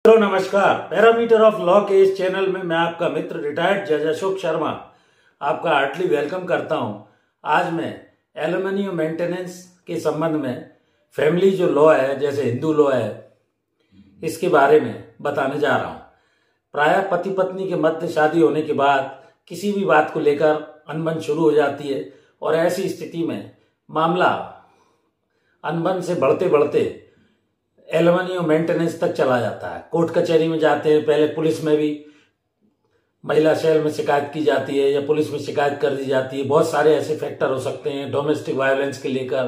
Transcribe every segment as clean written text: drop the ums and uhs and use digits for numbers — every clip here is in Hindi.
हेलो नमस्कार। पैरामीटर ऑफ लॉ के इस चैनल में मैं आपका मित्र रिटायर्ड जज अशोक शर्मा आपका हार्टली वेलकम करता हूं। आज मैं एलिमनी मेंटेनेंस के संबंध में फैमिली जो लॉ है, जैसे हिंदू लॉ है, इसके बारे में बताने जा रहा हूं। प्रायः पति पत्नी के मध्य शादी होने के बाद किसी भी बात को लेकर अनबन शुरू हो जाती है और ऐसी स्थिति में मामला अनबन से बढ़ते बढ़ते एलिमनी मेंटेनेंस तक चला जाता है। कोर्ट कचहरी में जाते हैं, पहले पुलिस में भी महिला सेल में शिकायत की जाती है या पुलिस में शिकायत कर दी जाती है। बहुत सारे ऐसे फैक्टर हो सकते हैं, डोमेस्टिक वायलेंस के लेकर,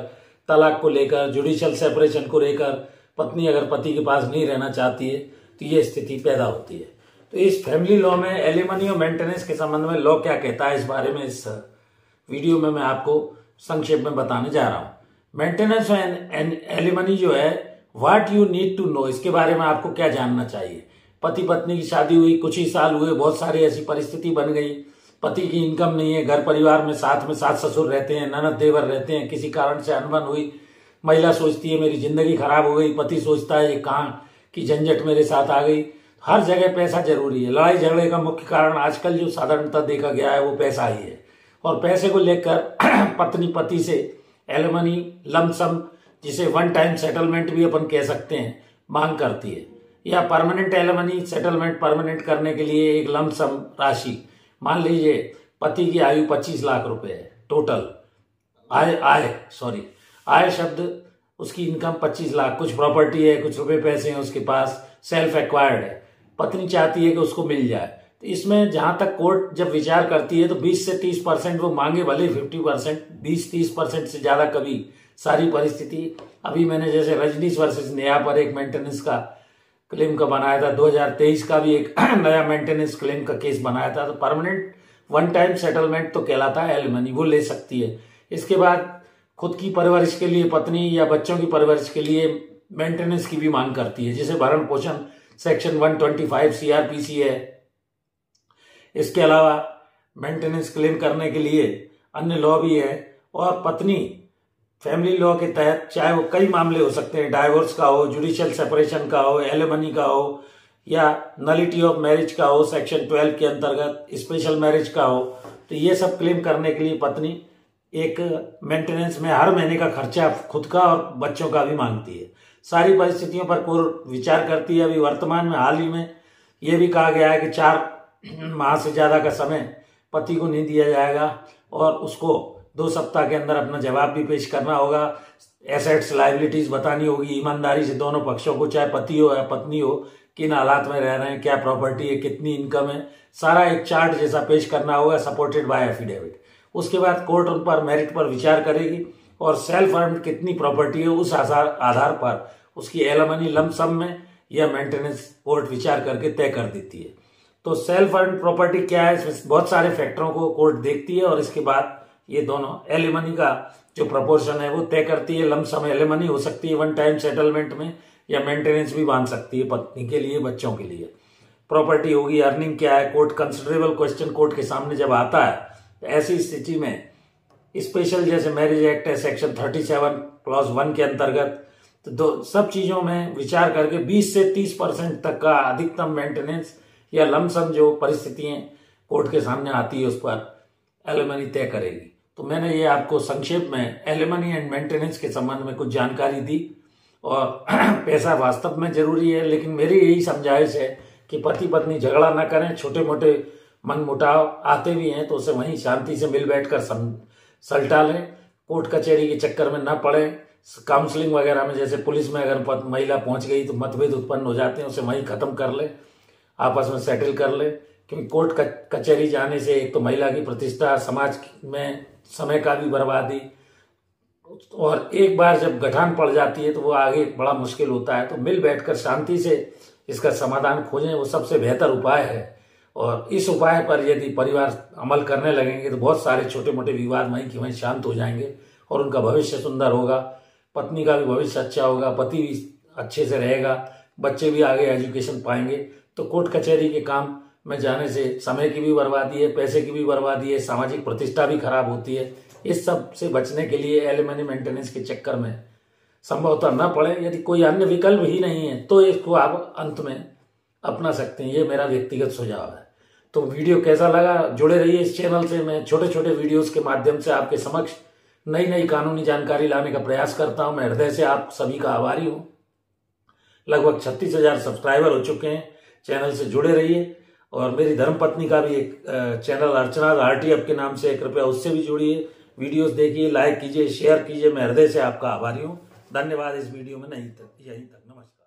तलाक को लेकर, जुडिशियल सेपरेशन को लेकर। पत्नी अगर पति के पास नहीं रहना चाहती है तो ये स्थिति पैदा होती है। तो इस फैमिली लॉ में एलिमनी मेंटेनेंस के संबंध में लॉ क्या कहता है, इस बारे में इस वीडियो में मैं आपको संक्षेप में बताने जा रहा हूँ। मेंटेनेंस एंड एलिमनी जो है, what you need to know, इसके बारे में आपको क्या जानना चाहिए। पति पत्नी की शादी हुई, कुछ ही साल हुए, बहुत सारी ऐसी परिस्थिति बन गई, पति की इनकम नहीं है, घर परिवार में सास ससुर रहते हैं, ननद देवर रहते हैं, किसी कारण से अनबन हुई, महिला सोचती है मेरी जिंदगी खराब हो गई, पति सोचता है ये कहाँ की झंझट मेरे साथ आ गई। हर जगह पैसा जरूरी है। लड़ाई झगड़े का मुख्य कारण आजकल जो साधारणतः देखा गया है वो पैसा ही है, और पैसे को लेकर पत्नी पति से एलिमनी लमसम, जिसे वन टाइम सेटलमेंट भी अपन कह सकते हैं, मांग करती है। या परमानेंट एलिमनी सेटलमेंट परमानेंट करने के लिए एक लमसम राशि, मान लीजिए पति की आयु 25 लाख रुपए है टोटल, आय शब्द उसकी इनकम 25 लाख, कुछ प्रॉपर्टी है, कुछ रुपए पैसे हैं उसके पास, सेल्फ एक्वायर्ड है, पत्नी चाहती है कि उसको मिल जाए। तो इसमें जहां तक कोर्ट जब विचार करती है तो 20 से 30% वो मांगे, भले 50%, 20-30% से ज्यादा कभी सारी परिस्थिति। अभी मैंने जैसे रजनीश वर्सेस नेहा पर एक मेंटेनेंस का क्लेम का बनाया था, 2023 का भी एक नया मेंटेनेंस क्लेम का केस बनाया था। तो परमानेंट वन टाइम सेटलमेंट तो कहलाता है एलिमनी, वो ले सकती है। इसके बाद खुद की परवरिश के लिए पत्नी या बच्चों की परवरिश के लिए मेंटेनेंस की भी मांग करती है, जिसे भरण पोषण सेक्शन 125 सीआरपीसी है। इसके अलावा मेंटेनेंस क्लेम करने के लिए अन्य लॉ भी है। और पत्नी फैमिली लॉ के तहत चाहे वो कई मामले हो सकते हैं, डाइवोर्स का हो, जुडिशियल सेपरेशन का हो, एलिमनी का हो, या नलिटी ऑफ मैरिज का हो, सेक्शन 12 के अंतर्गत स्पेशल मैरिज का हो। तो ये सब क्लेम करने के लिए पत्नी एक मेंटेनेंस में हर महीने का खर्चा खुद का और बच्चों का भी मांगती है। सारी परिस्थितियों पर कोर्ट विचार करती है। अभी वर्तमान में हाल ही में यह भी कहा गया है कि 4 माह से ज्यादा का समय पति को नहीं दिया जाएगा और उसको 2 सप्ताह के अंदर अपना जवाब भी पेश करना होगा। एसेट्स लायबिलिटीज बतानी होगी ईमानदारी से दोनों पक्षों को, चाहे पति हो या पत्नी हो, किन हालात में रह रहे हैं, क्या प्रॉपर्टी है, कितनी इनकम है, सारा एक चार्ट जैसा पेश करना होगा, सपोर्टेड बाय एफिडेविट। उसके बाद कोर्ट उन पर मेरिट पर विचार करेगी और सेल्फ अर्न्ड कितनी प्रॉपर्टी है उस आधार पर उसकी एलिमनी लमसम में या मेंटेनेंस कोर्ट विचार करके तय कर देती है। तो सेल्फ अर्न्ड प्रॉपर्टी क्या है, इसमें बहुत सारे फैक्टरों को कोर्ट देखती है और इसके बाद ये दोनों एलिमनी का जो प्रपोर्शन है वो तय करती है। लमसम एलिमनी हो सकती है वन टाइम सेटलमेंट में, या मेंटेनेंस भी बांध सकती है पत्नी के लिए, बच्चों के लिए। प्रॉपर्टी होगी, अर्निंग क्या है, कोर्ट कंसिडरेबल क्वेश्चन कोर्ट के सामने जब आता है तो ऐसी स्थिति में स्पेशल जैसे मैरिज एक्ट है सेक्शन 37 क्लॉज 1 के अंतर्गत, तो सब चीजों में विचार करके 20 से 30% तक का अधिकतम मेंटेनेंस या लमसम जो परिस्थितियां कोर्ट के सामने आती है उस पर एलिमनी तय करेगी। तो मैंने ये आपको संक्षेप में एलिमनी एंड मेंटेनेंस के संबंध में कुछ जानकारी दी। और पैसा वास्तव में जरूरी है, लेकिन मेरी यही समझाइश है कि पति पत्नी झगड़ा ना करें। छोटे मोटे मन मुटाव आते भी हैं तो उसे वहीं शांति से मिल बैठकर सलटा लें, कोर्ट कचहरी के चक्कर में ना पड़े। काउंसलिंग वगैरह में, जैसे पुलिस में अगर महिला पहुंच गई तो मतभेद उत्पन्न हो जाते हैं, उसे वहीं खत्म कर ले, आपस में सेटल कर ले। क्योंकि कोर्ट कचहरी जाने से एक तो महिला की प्रतिष्ठा, समाज में समय का भी बर्बादी, और एक बार जब गठान पड़ जाती है तो वो आगे बड़ा मुश्किल होता है। तो मिल बैठकर शांति से इसका समाधान खोजें, वो सबसे बेहतर उपाय है। और इस उपाय पर यदि परिवार अमल करने लगेंगे तो बहुत सारे छोटे मोटे विवाद वहीं की वहीं शांत हो जाएंगे और उनका भविष्य सुंदर होगा, पत्नी का भी भविष्य अच्छा होगा, पति भी अच्छे से रहेगा, बच्चे भी आगे एजुकेशन पाएंगे। तो कोर्ट कचहरी के काम में जाने से समय की भी बर्बादी है, पैसे की भी बर्बादी है, सामाजिक प्रतिष्ठा भी खराब होती है। इस सब से बचने के लिए एलिमनी मेंटेनेंस के चक्कर में संभवतः न पड़े। यदि कोई अन्य विकल्प ही नहीं है तो इसको आप अंत में अपना सकते हैं। ये मेरा व्यक्तिगत सुझाव है। तो वीडियो कैसा लगा, जुड़े रहिए इस चैनल से। मैं छोटे छोटे वीडियोस के माध्यम से आपके समक्ष नई नई कानूनी जानकारी लाने का प्रयास करता हूं। मैं हृदय से आप सभी का आभारी हूं। लगभग 36,000 सब्सक्राइबर हो चुके हैं। चैनल से जुड़े रहिए। और मेरी धर्मपत्नी का भी एक चैनल अर्चना RTF के नाम से, कृपया उससे भी जुड़िए, वीडियोस देखिए, लाइक कीजिए, शेयर कीजिए। मैं हृदय से आपका आभारी हूं। धन्यवाद। इस वीडियो में यहीं तक। नमस्कार।